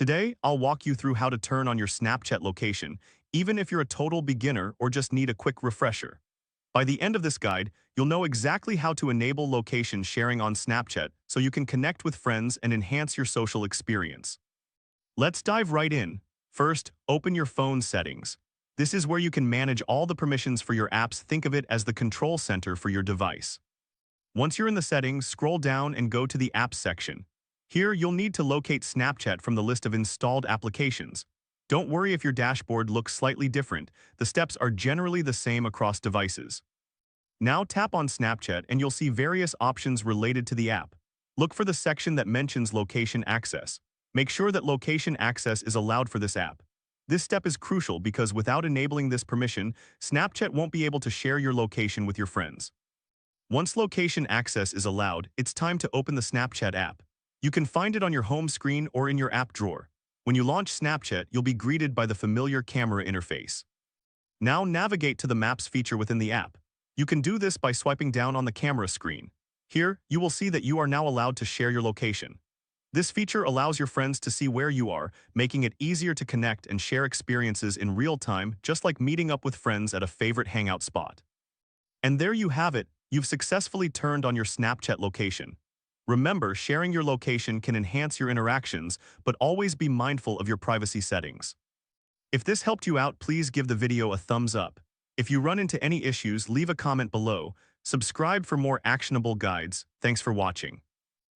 Today, I'll walk you through how to turn on your Snapchat location, even if you're a total beginner or just need a quick refresher. By the end of this guide, you'll know exactly how to enable location sharing on Snapchat so you can connect with friends and enhance your social experience. Let's dive right in. First, open your phone settings. This is where you can manage all the permissions for your apps. Think of it as the control center for your device. Once you're in the settings, scroll down and go to the Apps section. Here, you'll need to locate Snapchat from the list of installed applications. Don't worry if your dashboard looks slightly different. The steps are generally the same across devices. Now tap on Snapchat and you'll see various options related to the app. Look for the section that mentions location access. Make sure that location access is allowed for this app. This step is crucial because without enabling this permission, Snapchat won't be able to share your location with your friends. Once location access is allowed, it's time to open the Snapchat app. You can find it on your home screen or in your app drawer. When you launch Snapchat, you'll be greeted by the familiar camera interface. Now navigate to the Maps feature within the app. You can do this by swiping down on the camera screen. Here, you will see that you are now allowed to share your location. This feature allows your friends to see where you are, making it easier to connect and share experiences in real time, just like meeting up with friends at a favorite hangout spot. And there you have it, you've successfully turned on your Snapchat location. Remember, sharing your location can enhance your interactions, but always be mindful of your privacy settings. If this helped you out, please give the video a thumbs up. If you run into any issues, leave a comment below. Subscribe for more actionable guides. Thanks for watching.